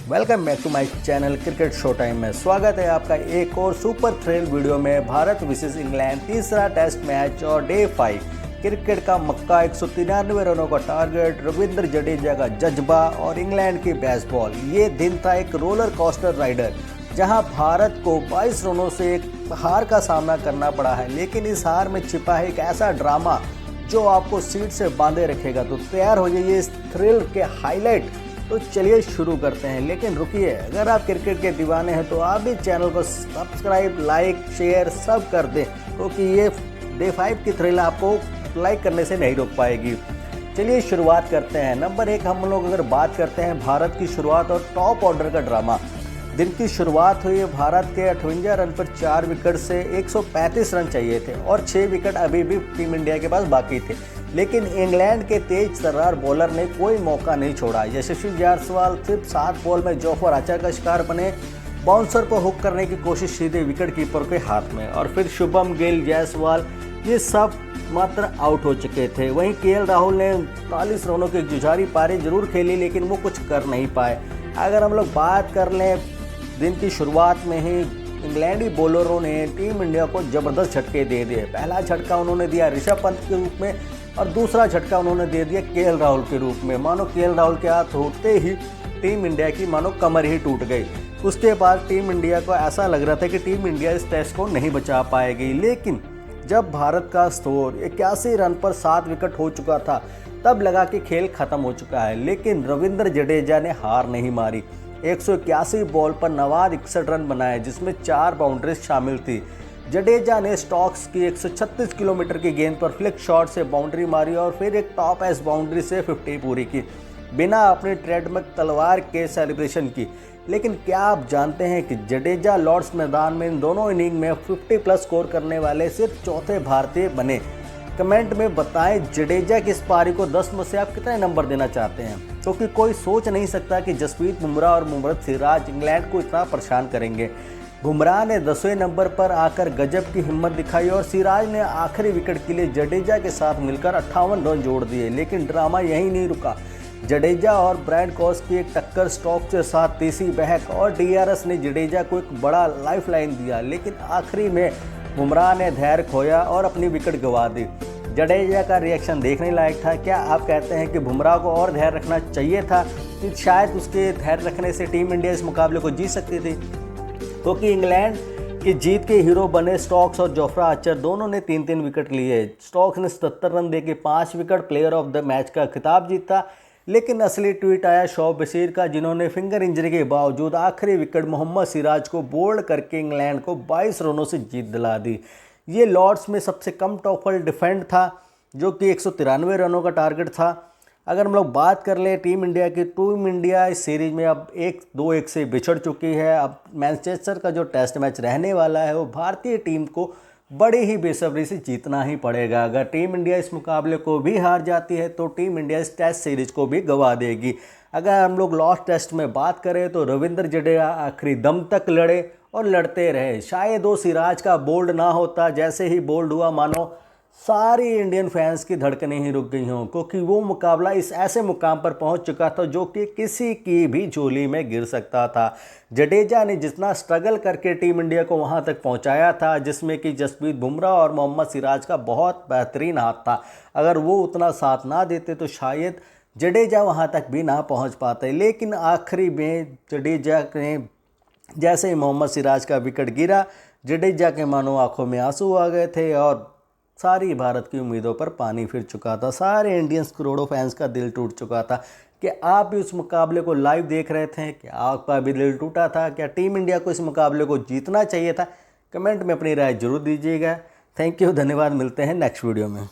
Welcome back to my channel cricket show time में स्वागत है आपका एक और सुपर थ्रिल वीडियो में। भारत वर्सेस इंग्लैंड तीसरा टेस्ट मैच और डे 5 क्रिकेट का मक्का 193 रनों का टारगेट, रविंद्र जडेजा का जज्बा और इंग्लैंड की बेसबॉल। ये दिन था एक रोलर कोस्टर राइडर जहां भारत को 22 रनों से एक हार का सामना करना पड़ा है, लेकिन इस हार में छिपा है एक ऐसा ड्रामा जो आपको सीट से बांधे रखेगा। तो तैयार हो जाइए इस थ्रिल के हाईलाइट। तो चलिए शुरू करते हैं, लेकिन रुकिए, अगर आप क्रिकेट के दीवाने हैं तो आप भी चैनल को सब्सक्राइब, लाइक, शेयर सब कर दें, क्योंकि ये डे 5 की थ्रिल आपको लाइक करने से नहीं रोक पाएगी। चलिए शुरुआत करते हैं। नंबर 1 हम लोग अगर बात करते हैं भारत की शुरुआत और टॉप ऑर्डर का ड्रामा। दिन की शुरुआत हुई भारत के 58 रन पर 4 विकेट से 135 रन चाहिए थे और 6 विकेट अभी भी टीम इंडिया के पास बाकी थे, लेकिन इंग्लैंड के तेज तर्रार बॉलर ने कोई मौका नहीं छोड़ा। यशस्वी जायसवाल सिर्फ 7 बॉल में जोफर आर्चर का शिकार बने। बाउंसर को हुक करने की कोशिश सीधे विकेट कीपर के हाथ में, और फिर शुभम गिल, जायसवाल ये सब मात्र आउट हो चुके थे। वहीं केएल राहुल ने 40 रनों की जुझारी पारी जरूर खेली, लेकिन वो कुछ कर नहीं पाए। अगर हम लोग बात कर लें, दिन की शुरुआत में ही इंग्लैंडी बॉलरों ने टीम इंडिया को ज़बरदस्त झटके दे दिए। पहला झटका उन्होंने दिया ऋषभ पंत के रूप में और दूसरा झटका उन्होंने दे दिया केएल राहुल के रूप में। मानो केएल राहुल के हाथ होते ही टीम इंडिया की मानो कमर ही टूट गई। उसके बाद टीम इंडिया को ऐसा लग रहा था कि टीम इंडिया इस टेस्ट को नहीं बचा पाएगी, लेकिन जब भारत का स्कोर 81 रन पर 7 विकेट हो चुका था, तब लगा कि खेल खत्म हो चुका है। लेकिन रविंद्र जडेजा ने हार नहीं मारी। 181 बॉल पर नवाद 61 रन बनाए, जिसमें 4 बाउंड्रीज शामिल थी। जडेजा ने स्टॉक्स की 136 किलोमीटर की गेंद पर फ्लिक शॉट से बाउंड्री मारी और फिर एक टॉप एज बाउंड्री से 50 पूरी की, बिना अपनी ट्रेडमार्क तलवार के सेलिब्रेशन की। लेकिन क्या आप जानते हैं कि जडेजा लॉर्ड्स मैदान में इन दोनों इनिंग में 50 प्लस स्कोर करने वाले सिर्फ चौथे भारतीय बने? कमेंट में बताएं जडेजा की इस पारी को 10 में से आप कितने नंबर देना चाहते हैं, क्योंकि कोई सोच नहीं सकता कि जसप्रीत बुमराह और मोहम्मद सिराज इंग्लैंड को इतना परेशान करेंगे। बुमराह ने 10वें नंबर पर आकर गजब की हिम्मत दिखाई और सिराज ने आखिरी विकेट के लिए जडेजा के साथ मिलकर 58 रन जोड़ दिए। लेकिन ड्रामा यहीं नहीं रुका। जडेजा और ब्रायन कॉस की एक टक्कर, स्टॉक्स के साथ तीसरी बहक और डीआरएस ने जडेजा को एक बड़ा लाइफलाइन दिया, लेकिन आखिरी में बुमराह ने धैर्य खोया और अपनी विकेट गंवा दी। जडेजा का रिएक्शन देखने लायक था। क्या आप कहते हैं कि बुमराह को और धैर्य रखना चाहिए था? कि शायद उसके धैर्य रखने से टीम इंडिया इस मुकाबले को जीत सकती थी, क्योंकि इंग्लैंड की जीत के हीरो बने स्टॉक्स और जोफ्रा आर्चर, दोनों ने 3-3 विकेट लिए। स्टॉक्स ने 77 रन देके 5 wicket player of the match का खिताब जीता। लेकिन असली ट्वीट आया शोएब बशीर का, जिन्होंने फिंगर इंजरी के बावजूद आखिरी विकेट मोहम्मद सिराज को बोल्ड करके इंग्लैंड को 22 रनों से जीत दिला दी। ये लॉर्ड्स में सबसे कम टोटल डिफेंड था, जो कि 193 रनों का टारगेट था। अगर हम लोग बात कर ले टीम इंडिया की, टीम इंडिया इस सीरीज में अब 1-2-1 से बिछड़ चुकी है। अब मैनचेस्टर का जो टेस्ट मैच रहने वाला है वो भारतीय टीम को बड़ी ही बेसब्री से जीतना ही पड़ेगा। अगर टीम इंडिया इस मुकाबले को भी हार जाती है तो टीम इंडिया इस टेस्ट सीरीज को भी गंवा देगी। अगर हम लोग लास्ट टेस्ट में बात करें तो रविंद्र जडेजा आखिरी दम तक लड़े और लड़ते रहे। शायद वो सिराज का बोल्ड ना होता, जैसे ही बोल्ड हुआ मानो सारी इंडियन फैंस की धड़कनें ही रुक गई हों, क्योंकि वो मुकाबला इस ऐसे मुकाम पर पहुंच चुका था जो कि किसी की भी झोली में गिर सकता था। जडेजा ने जितना स्ट्रगल करके टीम इंडिया को वहां तक पहुंचाया था, जिसमें कि जसप्रीत बुमराह और मोहम्मद सिराज का बहुत बेहतरीन हाथ था, अगर वो उतना साथ ना देते तो शायद जडेजा वहां तक भी ना पहुँच पाते। लेकिन आखिरी में जडेजा ने जैसे ही मोहम्मद सिराज का विकेट गिरा, जडेजा के मानो आंखों में आंसू आ गए थे और सारी भारत की उम्मीदों पर पानी फिर चुका था। सारे इंडियंस करोड़ों फैंस का दिल टूट चुका था। कि आप भी उस मुकाबले को लाइव देख रहे थे, क्या आपका भी दिल टूटा था? क्या टीम इंडिया को इस मुकाबले को जीतना चाहिए था? कमेंट में अपनी राय जरूर दीजिएगा। थैंक यू, धन्यवाद। मिलते हैं नेक्स्ट वीडियो में।